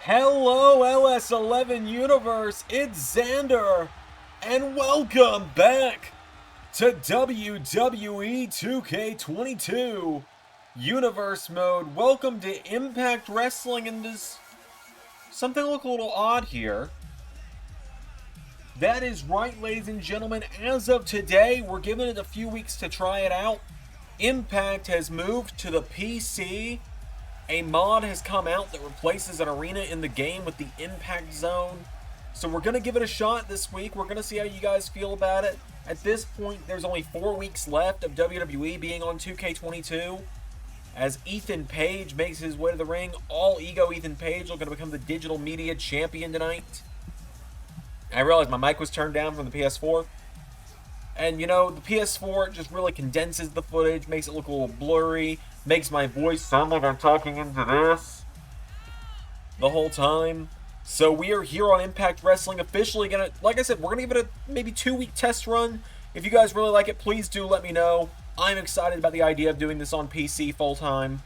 Hello, LS11 Universe, it's Xander, and welcome back to WWE 2K22 Universe Mode. Welcome to Impact Wrestling, and does something look a little odd here? That is right, ladies and gentlemen, as of today, we're giving it a few weeks to try it out. Impact has moved to the PC. A mod has come out that replaces an arena in the game with the Impact Zone. So we're going to give it a shot this week. We're going to see how you guys feel about it. At this point, there's only 4 weeks left of WWE being on 2K22. As Ethan Page makes his way to the ring, all ego Ethan Page are going to become the digital media champion tonight. I realized my mic was turned down from the PS4. And, you know, the PS4 just really condenses the footage, makes it look a little blurry, makes my voice sound like I'm talking into this the whole time. So we are here on Impact Wrestling, officially gonna, like I said, we're gonna give it a maybe 2-week test run. If you guys really like it, please do let me know. I'm excited about the idea of doing this on PC full-time.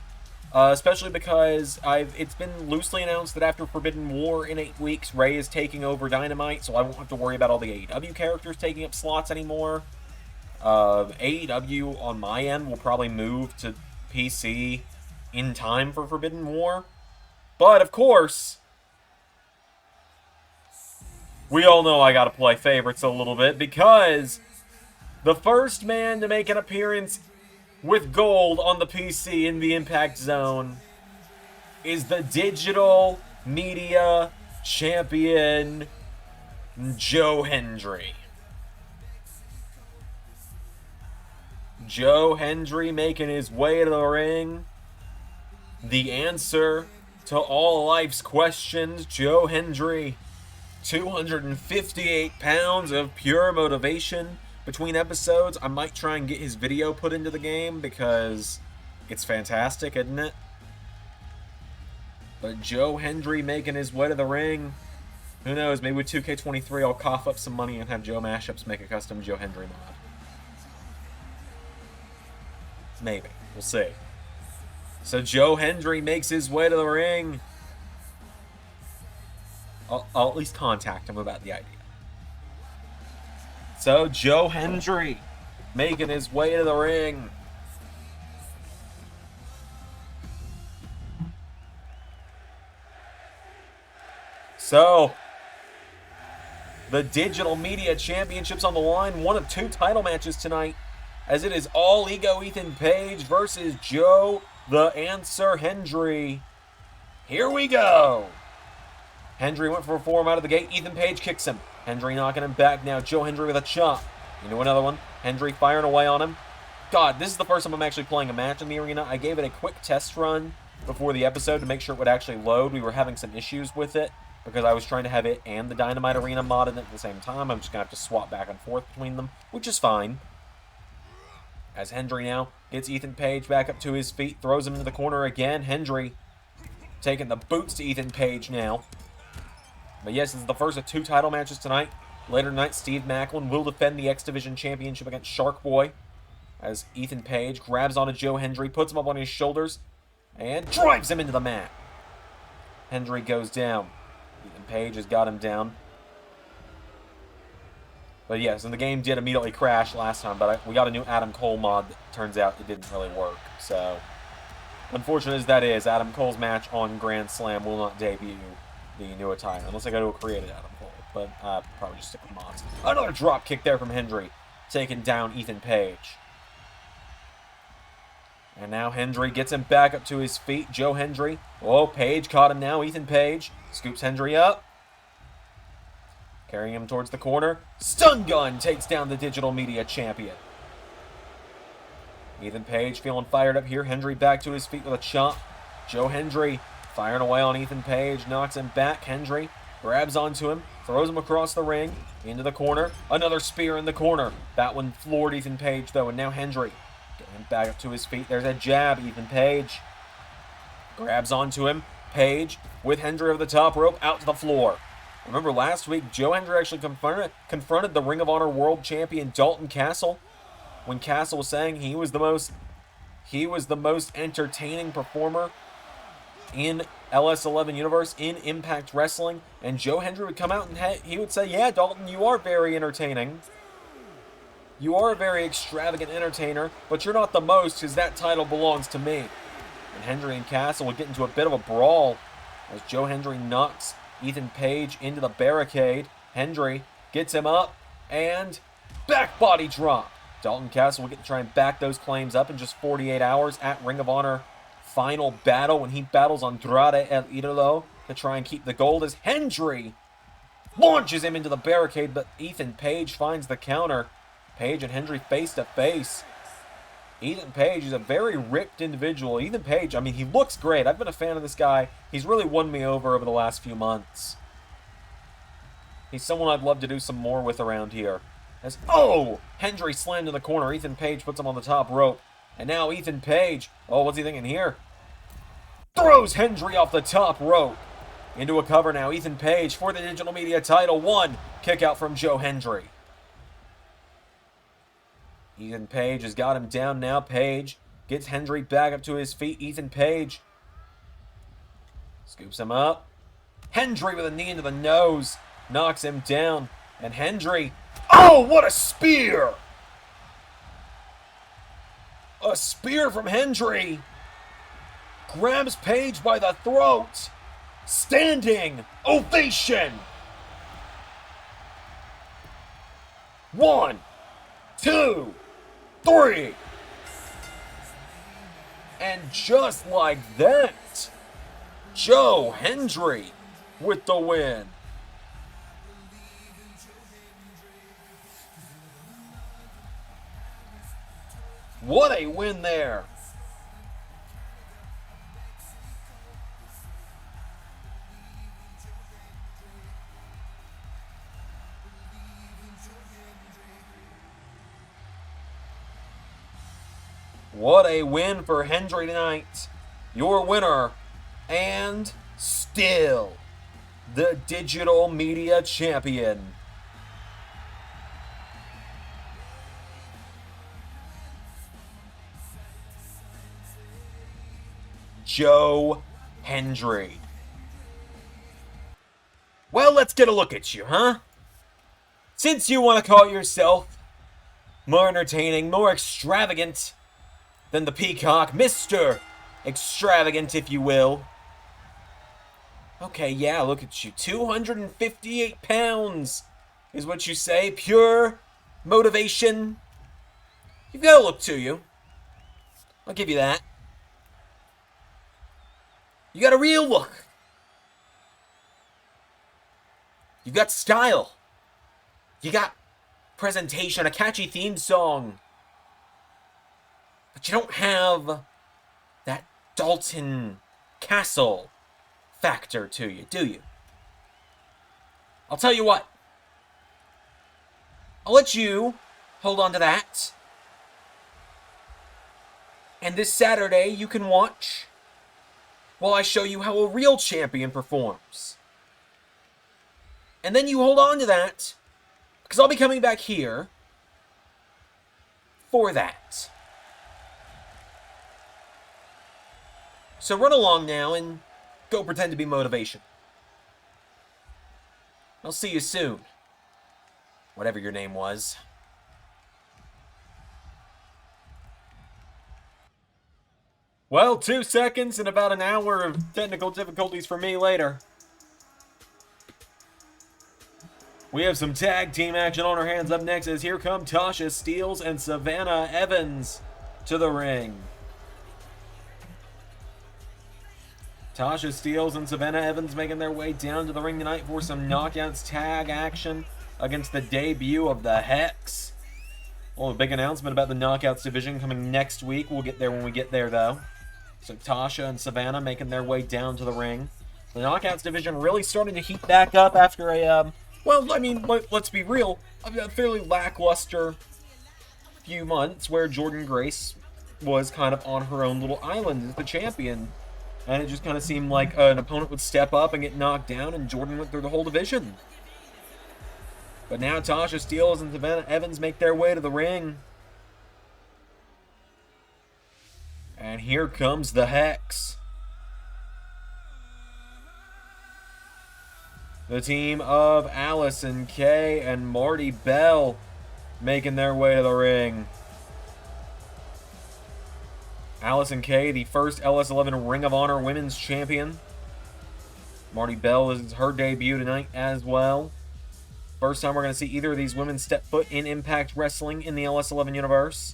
Especially because it's been loosely announced that after Forbidden War in 8 weeks, Ray is taking over Dynamite, so I won't have to worry about all the AEW characters taking up slots anymore. AEW on my end will probably move to PC in time for Forbidden War. But, of course, we all know I gotta play favorites a little bit, because the first man to make an appearance with gold on the PC in the Impact Zone is the digital media champion, Joe Hendry. Joe Hendry making his way to the ring. The answer to all life's questions, Joe Hendry. 258 pounds of pure motivation. Between episodes, I might try and get his video put into the game because it's fantastic, isn't it? But Joe Hendry making his way to the ring. Who knows, maybe with 2K23 I'll cough up some money and have Joe Mashups make a custom Joe Hendry mod. Maybe. We'll see. So Joe Hendry makes his way to the ring. I'll at least contact him about the idea. So, Joe Hendry making his way to the ring. So, the Digital Media Championship's on the line. One of 2 title matches tonight, as it is all ego Ethan Page versus Joe the Answer Hendry. Here we go. Hendry went for a forearm out of the gate. Ethan Page kicks him. Hendry knocking him back now. Joe Hendry with a chop. Into another one. Hendry firing away on him. God, this is the first time I'm actually playing a match in the arena. I gave it a quick test run before the episode to make sure it would actually load. We were having some issues with it because I was trying to have it and the Dynamite Arena modded at the same time. I'm just going to have to swap back and forth between them, which is fine. As Hendry now gets Ethan Page back up to his feet, throws him into the corner again. Hendry taking the boots to Ethan Page now. But yes, this is the first of 2 title matches tonight. Later tonight, Steve Maclin will defend the X Division Championship against Shark Boy. As Ethan Page grabs onto Joe Hendry, puts him up on his shoulders, and drives him into the mat. Hendry goes down. Ethan Page has got him down. But yes, and the game did immediately crash last time, but we got a new Adam Cole mod that turns out it didn't really work. So, unfortunate as that is, Adam Cole's match on Grand Slam will not debut the new attire, unless I go to a created Adam Cole. But I'll probably just stick with mods. Another drop kick there from Hendry, taking down Ethan Page. And now Hendry gets him back up to his feet. Joe Hendry. Oh, Page caught him now. Ethan Page scoops Hendry up, carrying him towards the corner. Stun gun takes down the Digital Media Champion. Ethan Page feeling fired up here. Hendry back to his feet with a chop. Joe Hendry firing away on Ethan Page, knocks him back. Hendry grabs onto him, throws him across the ring, into the corner. Another spear in the corner. That one floored Ethan Page, though, and now Hendry getting him back up to his feet. There's a jab. Ethan Page grabs onto him. Page with Hendry over the top rope, out to the floor. Remember last week, Joe Hendry actually confronted the Ring of Honor World Champion Dalton Castle, when Castle was saying he was the most entertaining performer in LS11 Universe, in Impact Wrestling, and Joe Hendry would come out and he would say, yeah, Dalton, you are very entertaining. You are a very extravagant entertainer, but you're not the most, because that title belongs to me. And Hendry and Castle would get into a bit of a brawl as Joe Hendry knocks Ethan Page into the barricade. Hendry gets him up, and back body drop. Dalton Castle will get to try and back those claims up in just 48 hours at Ring of Honor Final Battle when he battles Andrade El Idolo to try and keep the gold as Hendry launches him into the barricade, but Ethan Page finds the counter. Page and Hendry face to face. Ethan Page is a very ripped individual. Ethan Page, I mean, he looks great. I've been a fan of this guy. He's really won me over the last few months. He's someone I'd love to do some more with around here. As, oh! Hendry slammed in the corner. Ethan Page puts him on the top rope. And now Ethan Page, oh, what's he thinking here? Throws Hendry off the top rope. Into a cover now. Ethan Page for the digital media title. One kick out from Joe Hendry. Ethan Page has got him down now. Page gets Hendry back up to his feet. Ethan Page scoops him up. Hendry with a knee into the nose. Knocks him down. And Hendry, oh, what a spear! A spear from Hendry. Grabs Page by the throat. Standing ovation. 1, 2, 3. And just like that, Joe Hendry with the win. What a win there. What a win for Hendry tonight. Your winner, and still the digital media champion, Joe Hendry. Well, let's get a look at you, huh? Since you want to call yourself more entertaining, more extravagant than the Peacock, Mr. Extravagant, if you will. Okay, yeah, look at you. 258 pounds is what you say. Pure motivation. You've got a look to you. I'll give you that. You got a real look. You got style. You got presentation, a catchy theme song. But you don't have that Dalton Castle factor to you, do you? I'll tell you what. I'll let you hold on to that. And this Saturday you can watch while I show you how a real champion performs. And then you hold on to that, because I'll be coming back here for that. So run along now and go pretend to be motivation. I'll see you soon. Whatever your name was. Well, 2 seconds and about an hour of technical difficulties for me later. We have some tag team action on our hands up next as here come TASHA, STEELZ, and SAVANNAH Evans to the ring. TASHA, STEELZ, and SAVANNAH Evans making their way down to the ring tonight for some Knockouts tag action against the debut of the Hex. Well, a big announcement about the Knockouts division coming next week. We'll get there when we get there, though. So TASHA and SAVANNAH making their way down to the ring. The Knockouts division really starting to heat back up after a, well, I mean, let's be real, a fairly lackluster few months where Jordynne Grace was kind of on her own little island as the champion. And it just kind of seemed like an opponent would step up and get knocked down, and Jordynne went through the whole division. But now TASHA, STEELZ, and SAVANNAH Evans make their way to the ring. And here comes the Hex. The team of Allison Kay and Marty Bell making their way to the ring. Allison Kay, the first LS11 Ring of Honor Women's Champion. Marty Bell is her debut tonight as well. First time we're going to see either of these women step foot in Impact Wrestling in the LS11 universe.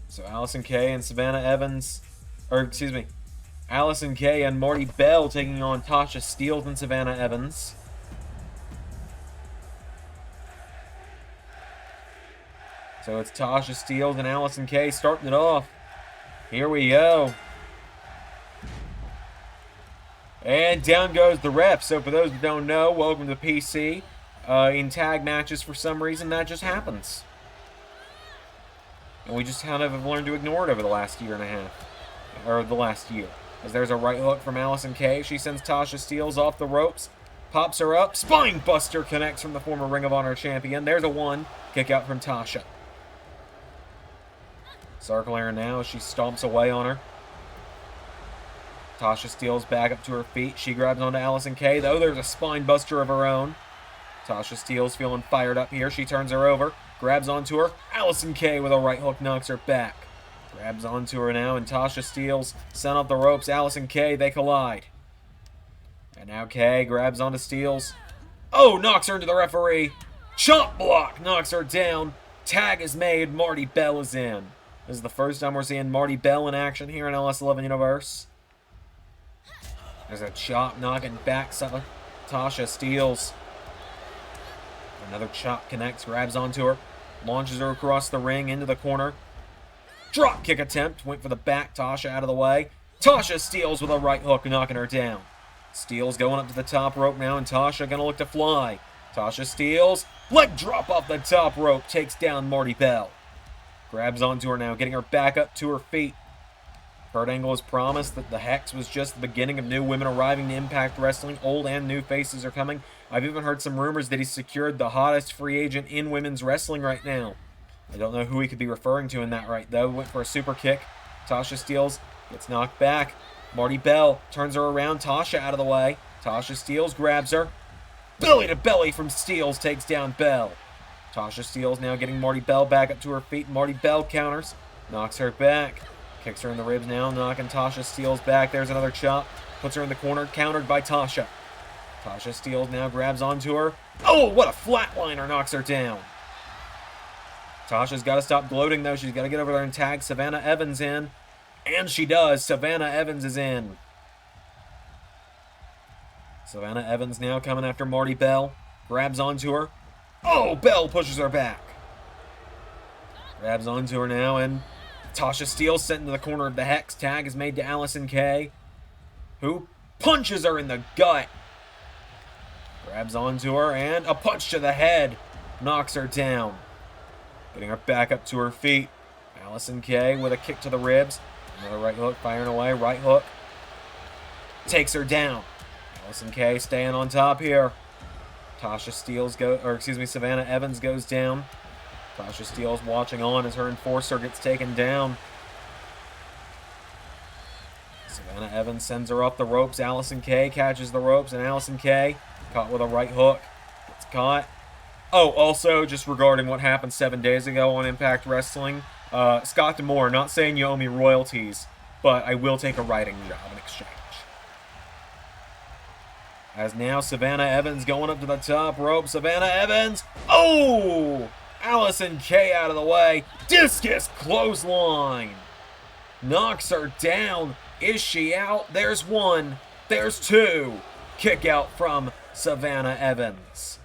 So Allison Kay and Savannah Evans, or excuse me, Allison Kay and Marty Bell taking on TASHA STEELZ and Savannah Evans. So it's TASHA STEELZ and Allison Kay starting it off. Here we go. And down goes the ref. So for those who don't know, welcome to PC. In tag matches, for some reason, that just happens. And we just kind of have learned to ignore it over the last year and a half. Or the last year. As there's a right hook from Allison Kay. She sends TASHA STEELZ off the ropes. Pops her up. Spine Buster connects from the former Ring of Honor champion. There's a one. Kick out from TASHA. Circling her now as she stomps away on her. TASHA STEELZ back up to her feet. She grabs onto Allison Kay, though there's a spine buster of her own. TASHA STEELZ feeling fired up here. She turns her over. Grabs onto her. Allison Kay with a right hook knocks her back. Grabs onto her now, and TASHA STEELZ sent off the ropes. Allison Kay, they collide. And now Kay grabs onto STEELZ. Oh, knocks her into the referee. Chop block knocks her down. Tag is made. Marty Bell is in. This is the first time we're seeing Marty Bell in action here in LS11 Universe. There's a chop knocking back TASHA STEELZ. Another chop connects, grabs onto her, launches her across the ring into the corner. Drop kick attempt, went for the back, TASHA out of the way. TASHA STEELZ with a right hook, knocking her down. STEELZ going up to the top rope now, and TASHA gonna look to fly. TASHA STEELZ, leg drop off the top rope, takes down Marty Bell. Grabs onto her now, getting her back up to her feet. Kurt Angle has promised that the Hex was just the beginning of new women arriving to Impact Wrestling. Old and new faces are coming. I've even heard some rumors that he's secured the hottest free agent in women's wrestling right now. I don't know who he could be referring to in that right, though. Went for a super kick. TASHA STEELZ gets knocked back. Marty Bell turns her around. TASHA out of the way. TASHA STEELZ grabs her. Belly to belly from STEELZ takes down Bell. TASHA STEELZ now getting Marty Bell back up to her feet. Marty Bell counters. Knocks her back. Kicks her in the ribs now, knocking TASHA STEELZ back. There's another chop. Puts her in the corner, countered by TASHA. TASHA STEELZ now grabs onto her. Oh, what a flatliner, knocks her down. TASHA's got to stop gloating, though. She's got to get over there and tag Savannah Evans in. And she does. Savannah Evans is in. Savannah Evans now coming after Marty Bell. Grabs onto her. Oh, Bell pushes her back. Grabs onto her now, and TASHA STEELZ sent into the corner of the Hex. Tag is made to Allison Kay, who punches her in the gut. Grabs onto her, and a punch to the head knocks her down. Getting her back up to her feet. Allison Kay with a kick to the ribs. Another right hook, firing away. Right hook. Takes her down. Allison Kay staying on top here. TASHA STEELZ Savannah Evans goes down. TASHA STEELZ watching on as her enforcer gets taken down. Savannah Evans sends her off the ropes. Allison Kay catches the ropes, and Allison Kay caught with a right hook. Gets caught. Oh, also, just regarding what happened 7 days ago on Impact Wrestling, Scott D'Amore, not saying you owe me royalties, but I will take a writing job in exchange. As now Savannah Evans going up to the top rope. Savannah Evans. Oh! Allison Kay out of the way. Discus clothesline. Knocks her down. Is she out? There's one. There's two. Kick out from Savannah Evans.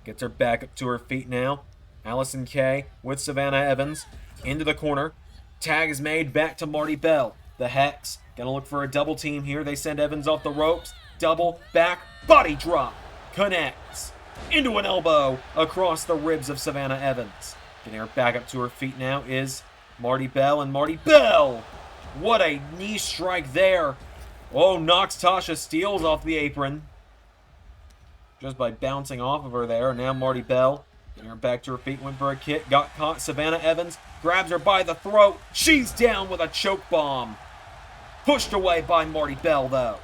Gets her back up to her feet now. Allison Kay with Savannah Evans into the corner. Tag is made back to Marty Bell. The Hex gonna look for a double team here. They send Evans off the ropes. Double back body drop. Connects into an elbow across the ribs of Savannah Evans. Getting her back up to her feet now is Marty Bell, and Marty Bell! What a knee strike there. Oh, knocks TASHA STEELZ off the apron just by bouncing off of her there. Now Marty Bell Getting her back to her feet, went for a kick, got caught. Savannah Evans grabs her by the throat. She's down with a choke bomb. Pushed away by Marty Bell, though.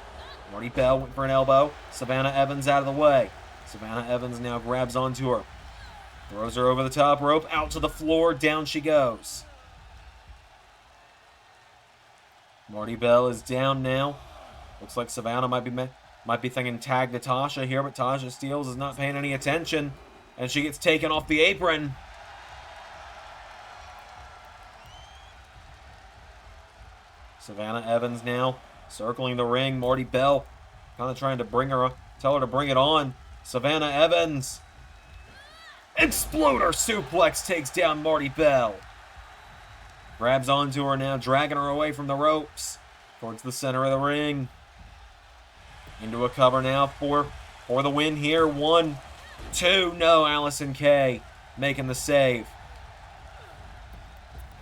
Marty Bell went for an elbow. Savannah Evans out of the way. Savannah Evans now grabs onto her. Throws her over the top rope, out to the floor, down she goes. Marty Bell is down now. Looks like Savannah might be thinking tag to TASHA here, but TASHA STEELZ is not paying any attention, and she gets taken off the apron. Savannah Evans now circling the ring. Marty Bell kind of trying to tell her to bring it on. Savannah Evans. Exploder suplex takes down Marty Bell. Grabs onto her now, dragging her away from the ropes. Towards the center of the ring. Into a cover now for the win here. 1, 2. No, Allison Kay making the save.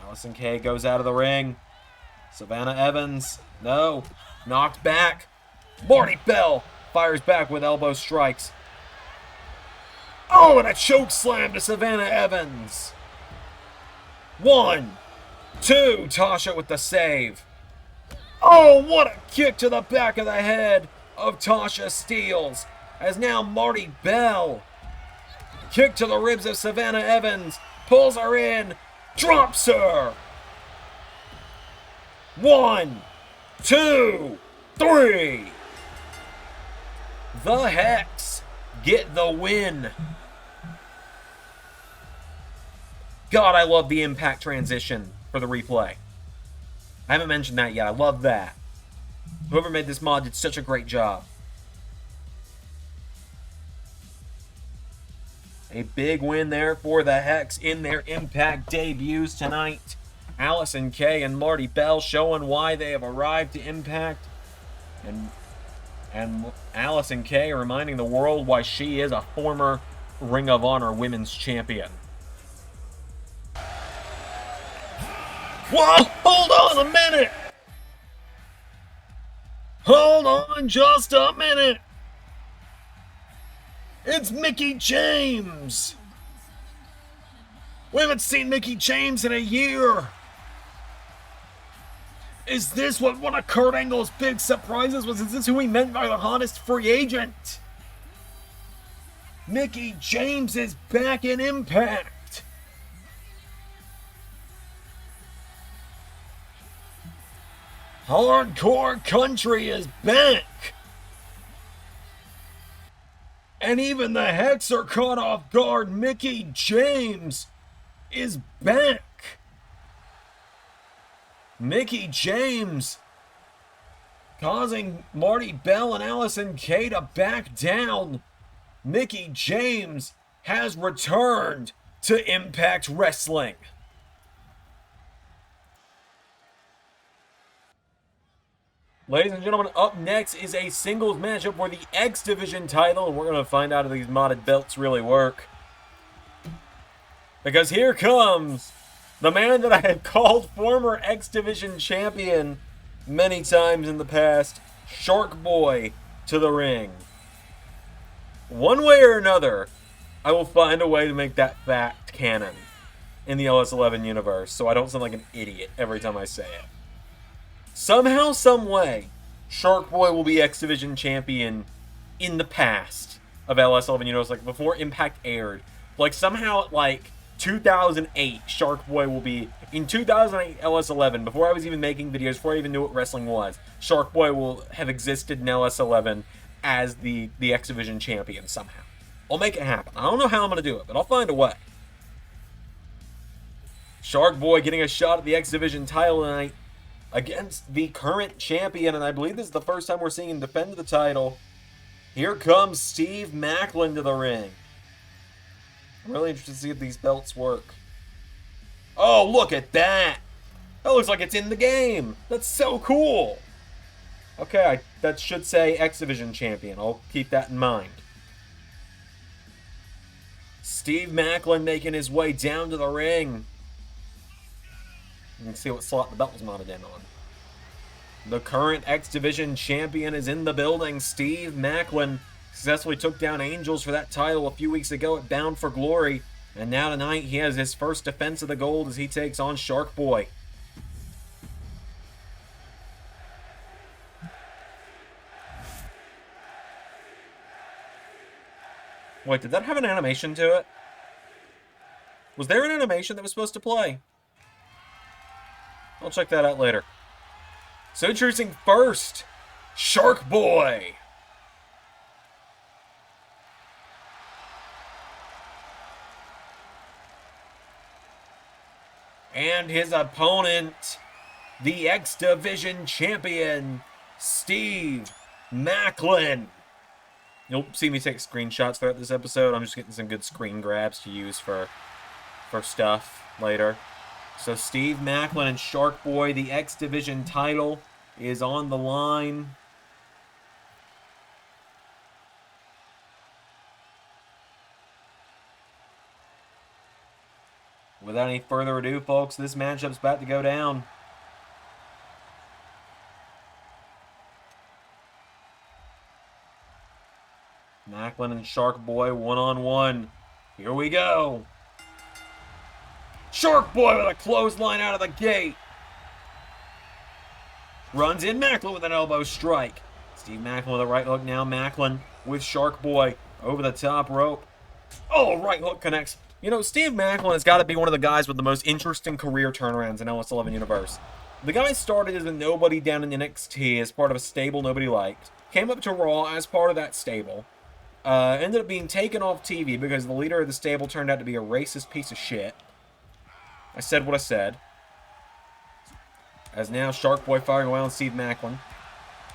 Allison Kay goes out of the ring. Savannah Evans. No. Knocked back. Marty Bell fires back with elbow strikes. Oh, and a choke slam to Savannah Evans. 1, 2. TASHA with the save. Oh, what a kick to the back of the head of TASHA STEELZ. As now Marty Bell. Kick to the ribs of Savannah Evans. Pulls her in. Drops her. 1, 2, 3. The Hex get the win. God, I love the Impact transition for the replay. I haven't mentioned that yet. I love that. Whoever made this mod did such a great job. A big win there for the Hex in their Impact debuts tonight. Allison Kay and Marty Bell showing why they have arrived to Impact. And Allison Kay reminding the world why she is a former Ring of Honor Women's Champion. Whoa, hold on a minute! Hold on just a minute! It's Mickie James! We haven't seen Mickie James in a year! Is this what one of Kurt Angle's big surprises was? Is this who he meant by the hottest free agent? Mickie James is back in Impact! Hardcore Country is back! And even the Hex are caught off guard. Mickie James is back! Mickie James causing Marty Bell and Allison Kay to back down. Mickie James has returned to Impact Wrestling. Ladies and gentlemen, up next is a singles matchup for the X Division title, and we're going to find out if these modded belts really work. Because here comes the man that I have called former X Division champion many times in the past, Shark Boy, to the ring. One way or another, I will find a way to make that fact canon in the LS11 universe, so I don't sound like an idiot every time I say it. Somehow, some way, Shark Boy will be X Division champion in the past of LS11 Universe, like before Impact aired. Like somehow, like 2008, Shark Boy will be in 2008 LS11. Before I was even making videos, before I even knew what wrestling was, Shark Boy will have existed in LS11 as the X Division champion somehow. I'll make it happen. I don't know how I'm gonna do it, but I'll find a way. Shark Boy getting a shot at the X Division title tonight against the current champion, and I believe this is the first time we're seeing him defend the title. Here comes Steve Maclin to the ring. I'm really interested to see if these belts work. Oh, look at that! That looks like it's in the game! That's so cool! Okay, that should say X Division champion. I'll keep that in mind. Steve Maclin making his way down to the ring. You can see what slot the belt was modded in on. The current X Division champion is in the building. Steve Maclin successfully took down Angels for that title a few weeks ago at Bound for Glory. And now tonight, he has his first defense of the gold as he takes on Shark Boy. Wait, did that have an animation to it? Was there an animation that was supposed to play? I'll check that out later. So introducing first, Shark Boy. And his opponent, the X Division champion, Steve Maclin. You'll see me take screenshots throughout this episode. I'm just getting some good screen grabs to use for stuff later. So Steve Maclin and Shark Boy, the X Division title is on the line. Without any further ado, folks, this matchup's about to go down. Maclin and Shark Boy one-on-one. Here we go. Shark Boy with a clothesline out of the gate. Runs in Maclin with an elbow strike. Steve Maclin with a right hook now. Maclin with Shark Boy over the top rope. Oh, right hook connects. You know, Steve Maclin has got to be one of the guys with the most interesting career turnarounds in LS11 Universe. The guy started as a nobody down in NXT as part of a stable nobody liked. Came up to Raw as part of that stable. Ended up being taken off TV because the leader of the stable turned out to be a racist piece of shit. I said what I said. As now Shark Boy firing away on Steve Maclin.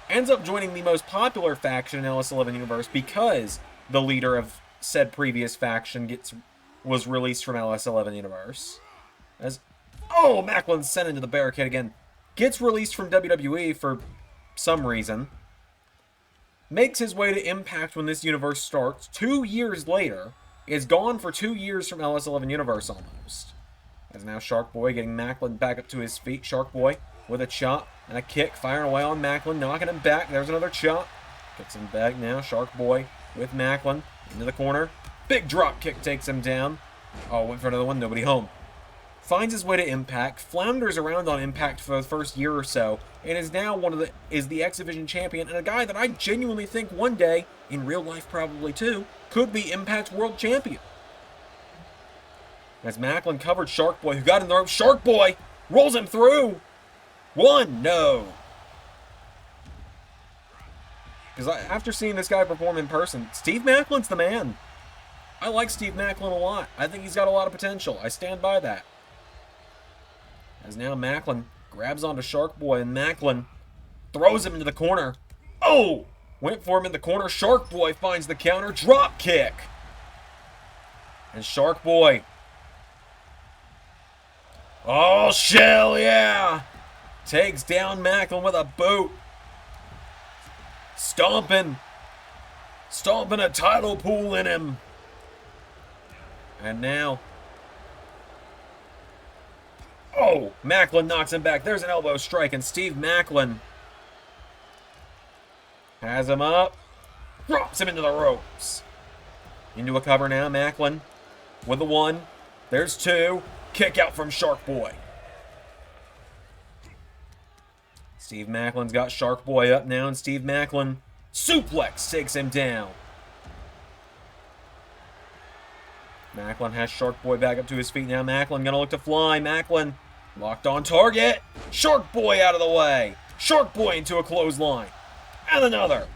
Ends up joining the most popular faction in LS11 Universe because the leader of said previous faction was released from LS11 Universe. Maclin's sent into the barricade again. Gets released from WWE for some reason. Makes his way to Impact when this universe starts. 2 years later, is gone for 2 years from LS11 Universe almost. As now Shark Boy getting Maclin back up to his feet. Shark Boy with a chop and a kick, firing away on Maclin, knocking him back. There's another chop. Kicks him back now. Shark Boy with Maclin into the corner. Big drop kick takes him down. Oh, went for another one. Nobody home. Finds his way to Impact. Flounders around on Impact for the first year or so. And is now is the X Division champion. And a guy that I genuinely think one day, in real life probably too, could be Impact's world champion. As Maclin covered Shark Boy, who got in the rope. Shark Boy rolls him through. One, no. Because after seeing this guy perform in person, Steve Maclin's the man. I like Steve Maclin a lot. I think he's got a lot of potential. I stand by that. As now Maclin grabs onto Shark Boy, and Maclin throws him into the corner. Oh! Went for him in the corner. Shark Boy finds the counter. Drop kick. And Shark Boy. Oh, shell, yeah! Takes down Maclin with a boot. Stomping a title pool in him. And now, Maclin knocks him back. There's an elbow strike, and Steve Maclin has him up. Drops him into the ropes. Into a cover now, Maclin with a one. There's two. Kick out from Shark Boy. Steve Maclin's got Shark Boy up now, and Steve Maclin suplex takes him down. Maclin has Shark Boy back up to his feet now. Maclin gonna look to fly. Maclin locked on target. Shark Boy out of the way. Shark Boy into a clothesline. And another.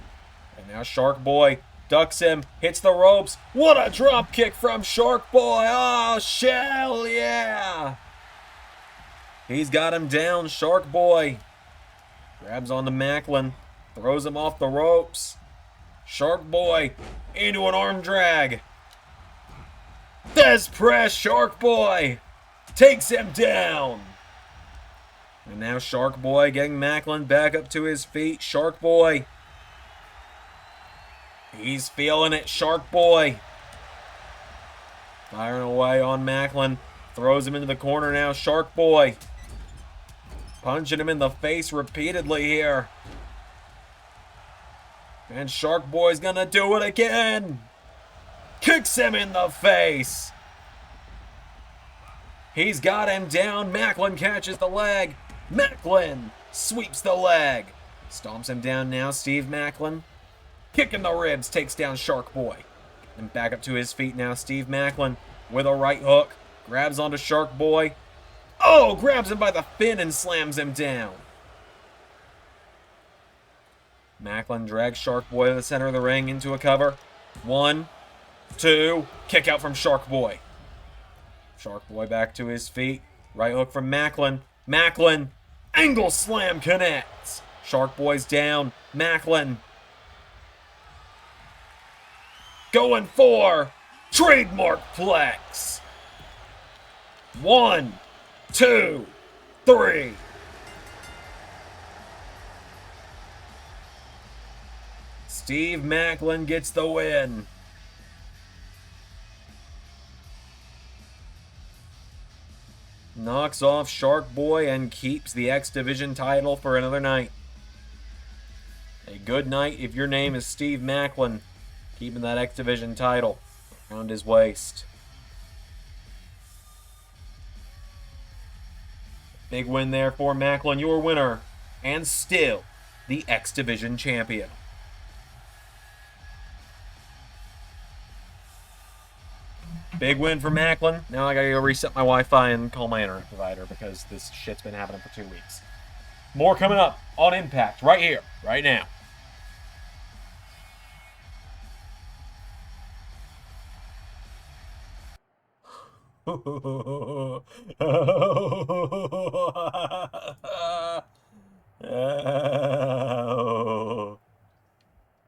And now Shark Boy ducks him, hits the ropes. What a drop kick from Shark Boy. Oh, shell, yeah. He's got him down, Shark Boy. Grabs onto Maclin, throws him off the ropes. Shark Boy into an arm drag. Des press, Shark Boy takes him down. And now Shark Boy getting Maclin back up to his feet. Shark Boy. He's feeling it, Shark Boy. Firing away on Maclin. Throws him into the corner now, Shark Boy. Punching him in the face repeatedly here. And Shark Boy's gonna do it again. Kicks him in the face. He's got him down. Maclin catches the leg. Maclin sweeps the leg. Stomps him down now, Steve Maclin. Kick in the ribs, takes down Shark Boy. And back up to his feet now, Steve Maclin with a right hook. Grabs onto Shark Boy. Oh, grabs him by the fin and slams him down. Maclin drags Shark Boy to the center of the ring into a cover. 1, 2, kick out from Shark Boy. Shark Boy back to his feet. Right hook from Maclin. Maclin, angle slam connects. Shark Boy's down. Maclin going for trademark flex. 1, 2, 3. Steve Maclin gets the win. Knocks off Shark Boy and keeps the X Division title for another night. A good night if your name is Steve Maclin, keeping that X Division title around his waist. Big win there for Maclin, your winner, and still the X Division champion. Big win for Maclin. Now I gotta go reset my Wi-Fi and call my internet provider because this shit's been happening for 2 weeks. More coming up on Impact right here, right now.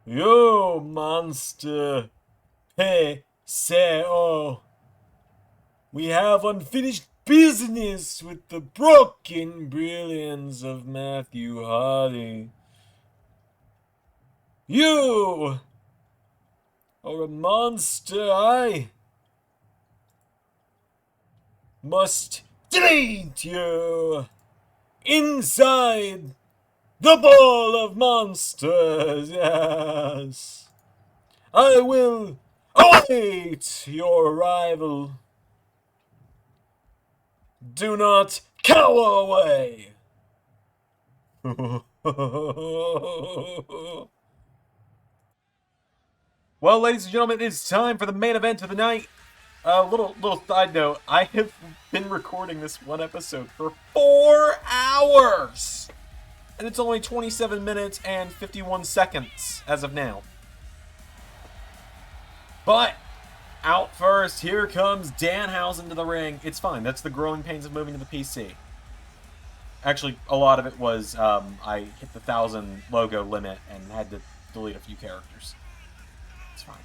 You monster. Hey, say, we have unfinished business with the broken brilliance of Matthew Hardy. You are a monster. I must delete you inside the ball of monsters. Yes, I will await your arrival. Do not cower away. Well, ladies and gentlemen, it's time for the main event of the night. Little side note, I have been recording this one episode for 4 hours. And it's only 27 minutes and 51 seconds as of now. But out first, here comes Danhausen to the ring. It's fine. That's the growing pains of moving to the PC. Actually, a lot of it was I hit the 1,000 logo limit and had to delete a few characters. It's fine.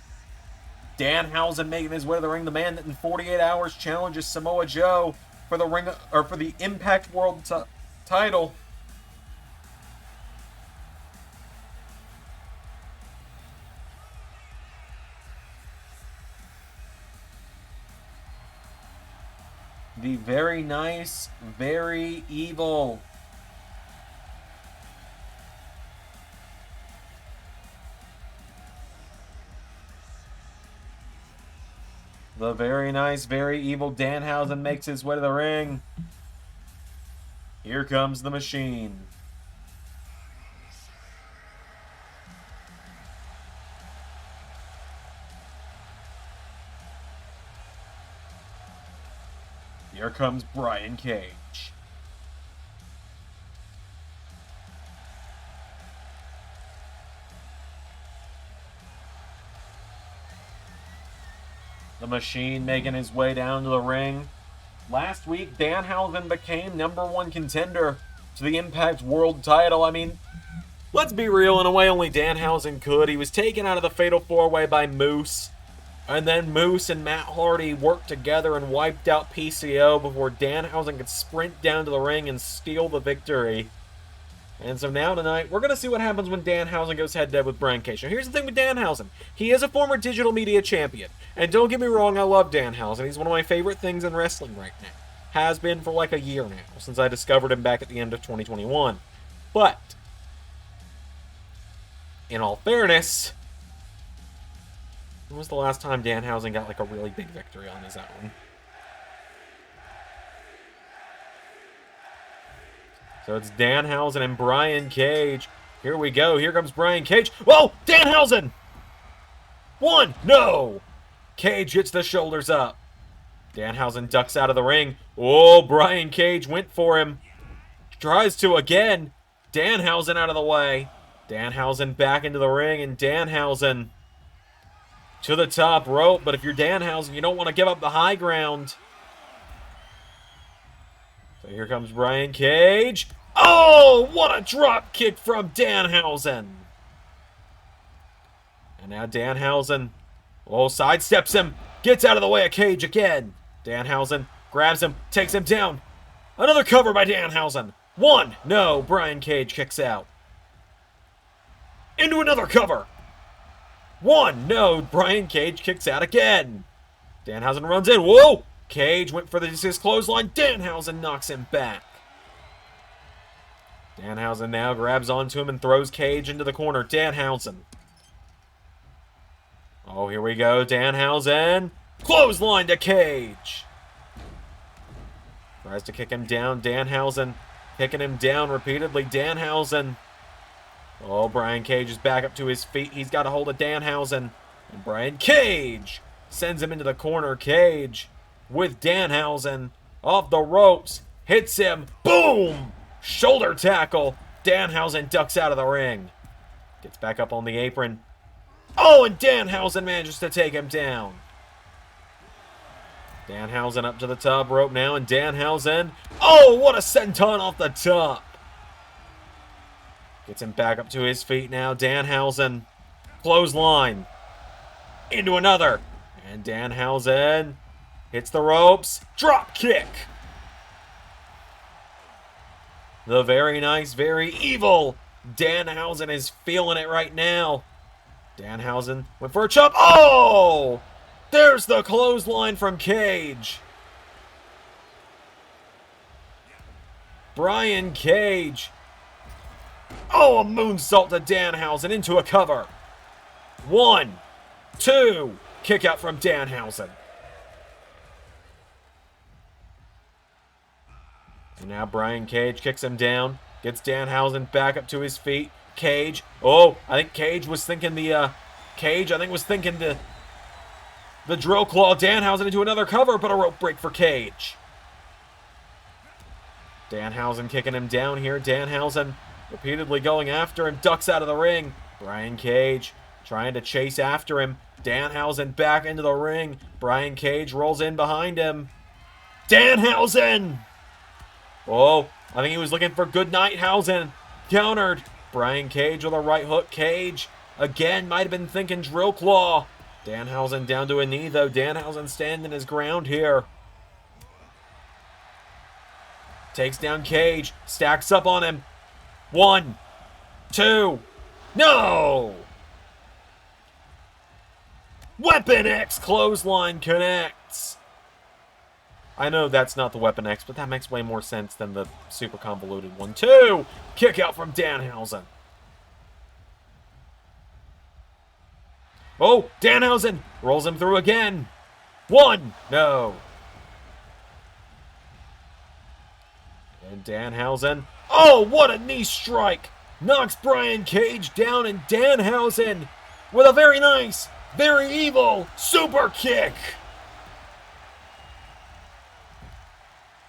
Danhausen making his way to the ring. The man that in 48 hours challenges Samoa Joe for the ring or for the Impact World title. The very nice, very evil. The very nice, very evil Danhausen makes his way to the ring. Here comes the Machine. Here comes Brian Cage. The Machine making his way down to the ring. Last week, Danhausen became #1 contender to the Impact World title. I mean, let's be real, in a way only Danhausen could. He was taken out of the Fatal 4-Way by Moose. And then Moose and Matt Hardy worked together and wiped out PCO before Danhausen could sprint down to the ring and steal the victory. And so now tonight, we're going to see what happens when Danhausen goes head-to-head with Brian Cage. Now here's the thing with Danhausen. He is a former digital media champion. And don't get me wrong, I love Danhausen. He's one of my favorite things in wrestling right now. Has been for like a year now, since I discovered him back at the end of 2021. But, in all fairness, when was the last time Danhausen got like a really big victory on his own? So it's Danhausen and Brian Cage. Here we go. Here comes Brian Cage. Whoa! Danhausen! 1! No! Cage hits the shoulders up. Danhausen ducks out of the ring. Oh, Brian Cage went for him. Tries to again. Danhausen out of the way. Danhausen back into the ring, and Danhausen to the top rope. But if you're Danhausen, you don't want to give up the high ground. So here comes Brian Cage. Oh, what a drop kick from Danhausen. And now Danhausen, oh, sidesteps him. Gets out of the way of Cage again. Danhausen grabs him, takes him down. Another cover by Danhausen. 1. No, Brian Cage kicks out. Into another cover. 1. No, Brian Cage kicks out again. Danhausen runs in. Whoa! Cage went for his clothesline. Danhausen knocks him back. Danhausen now grabs onto him and throws Cage into the corner. Danhausen. Oh, here we go. Danhausen. Clothesline to Cage. Tries to kick him down. Danhausen kicking him down repeatedly. Danhausen. Oh, Brian Cage is back up to his feet. He's got a hold of Danhausen. And Brian Cage sends him into the corner. Cage with Danhausen off the ropes. Hits him. Boom! Shoulder tackle. Danhausen ducks out of the ring. Gets back up on the apron. Oh, and Danhausen manages to take him down. Danhausen up to the top rope now, and Danhausen. Oh, what a senton off the top. Gets him back up to his feet now. Danhausen. Clothesline. Into another. And Danhausen hits the ropes. Drop kick. The very nice, very evil Danhausen is feeling it right now. Danhausen went for a chop. Oh! There's the clothesline from Cage. Brian Cage. Oh, a moonsault to Danhausen into a cover. 1, 2. Kick out from Danhausen. And now Brian Cage kicks him down. Gets Danhausen back up to his feet. Cage. Oh, I think Cage was thinking the drill claw. Danhausen into another cover, but a rope break for Cage. Danhausen kicking him down here. Danhausen repeatedly going after him. Ducks out of the ring. Brian Cage trying to chase after him. Danhausen back into the ring. Brian Cage rolls in behind him. Danhausen! Oh, I think he was looking for Goodnighthausen. Countered. Brian Cage with a right hook. Cage again might have been thinking drill claw. Danhausen down to a knee, though. Danhausen standing his ground here. Takes down Cage. Stacks up on him. 1, 2. No! Weapon X clothesline connects. I know that's not the Weapon X, but that makes way more sense than the super convoluted one. 2! Kick out from Danhausen. Oh, Danhausen rolls him through again. 1! No. And Danhausen. Oh, what a knee strike. Knocks Brian Cage down, and Danhausen with a very nice, very evil super kick.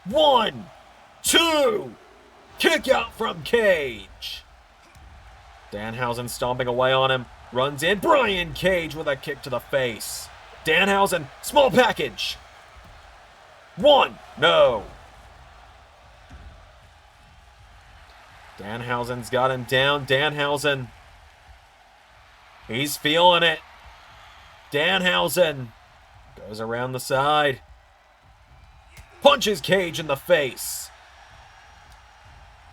1, 2. Kick out from Cage. Danhausen stomping away on him. Runs in. Brian Cage with a kick to the face. Danhausen. Small package. 1. No. Danhausen's got him down. Danhausen. He's feeling it. Danhausen goes around the side. Punches Cage in the face.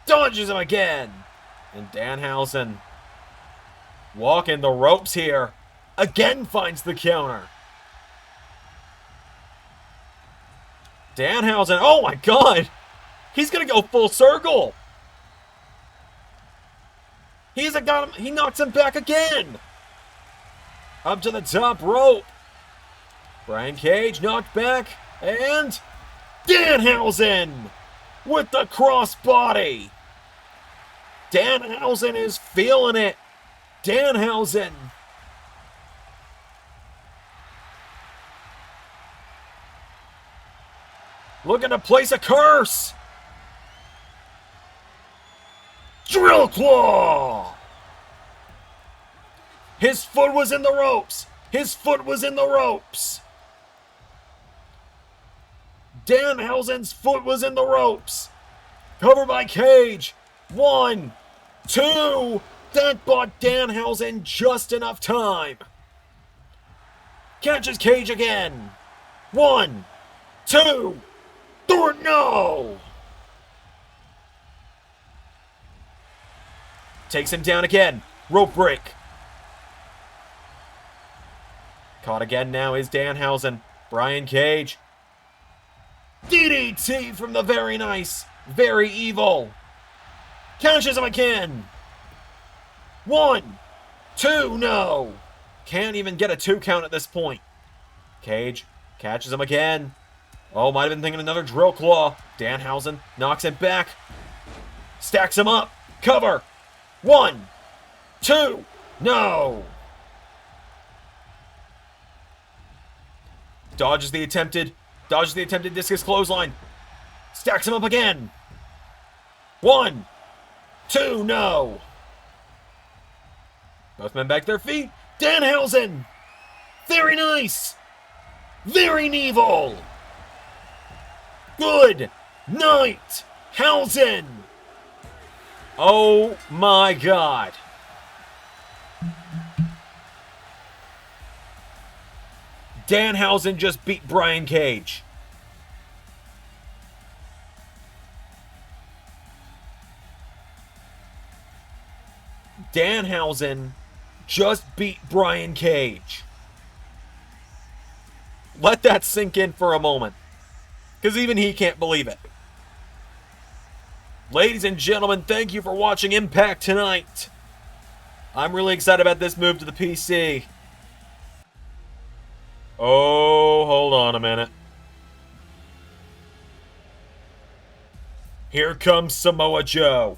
Dodges him again. And Danhausen walking the ropes here. Again finds the counter. Danhausen. Oh my God. He's going to go full circle. He knocks him back again. Up to the top rope. Brian Cage knocked back. And Danhausen with the crossbody. Danhausen is feeling it. Danhausen. Looking to place a curse. Drill claw. His foot was in the ropes. His foot was in the ropes. Danhausen's foot was in the ropes. Covered by Cage. 1, 2. That bought Danhausen just enough time. Catches Cage again. 1, 2, 3. No! Takes him down again. Rope break. Caught again now is Danhausen. Brian Cage. DDT from the very nice, very evil. Catches him again. 1, 2, no. Can't even get a 2 count at this point. Cage catches him again. Oh, might have been thinking another drill claw. Danhausen knocks him back. Stacks him up. Cover. 1, 2, no. Dodges the attempted discus clothesline. Stacks him up again. 1, 2, no. Both men back to their feet. Danhausen. Very nice. Very evil. Good night, Hausen. Oh my God. Danhausen just beat Brian Cage. Danhausen just beat Brian Cage. Let that sink in for a moment, because even he can't believe it. Ladies and gentlemen, thank you for watching Impact tonight. I'm really excited about this move to the PC. Oh, hold on a minute. Here comes Samoa Joe.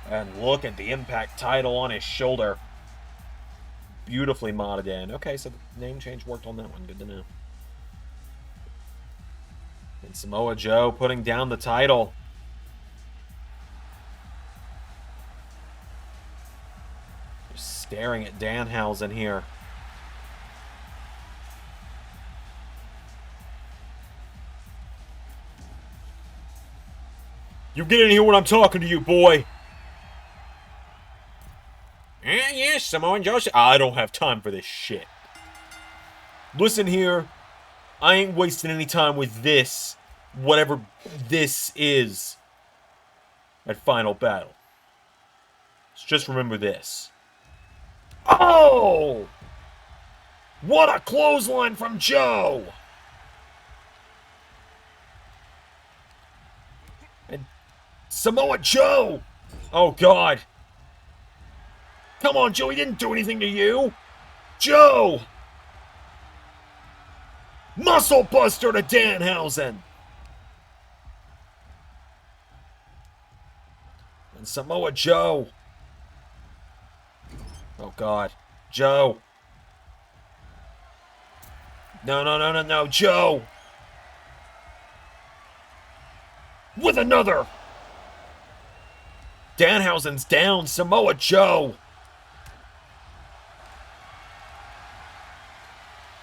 And look at the Impact title on his shoulder. Beautifully modded in. Okay, so the name change worked on that one. Good to know. And Samoa Joe putting down the title. Just staring at Danhausen here. You get in here when I'm talking to you, boy. Yes, Samoa Joe. I don't have time for this shit. Listen here. I ain't wasting any time with this, whatever this is, at Final Battle. So just remember this. Oh! What a clothesline from Joe! And Samoa Joe! Oh, God. Come on, Joe, he didn't do anything to you. Joe! Muscle Buster to Danhausen. And Samoa Joe. Oh, God. Joe. No, Joe. With another. Danhausen's down. Samoa Joe.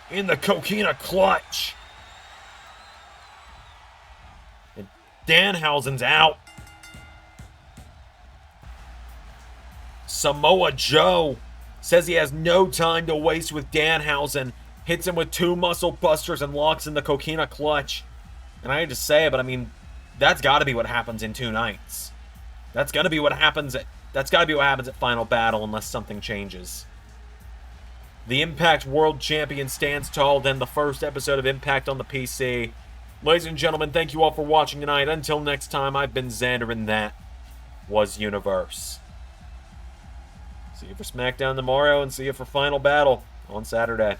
In the Coquina clutch. And Danhausen's out. Samoa Joe says he has no time to waste with Danhausen. Hits him with 2 muscle busters and locks in the Coquina clutch. And I hate to say it, but I mean, that's got to be what happens in 2 nights. That's got to be what happens at Final Battle unless something changes. The Impact World Champion stands tall in the first episode of Impact on the PC. Ladies and gentlemen, thank you all for watching tonight. Until next time, I've been Xander, and that was Universe. See you for SmackDown tomorrow, and see you for Final Battle on Saturday.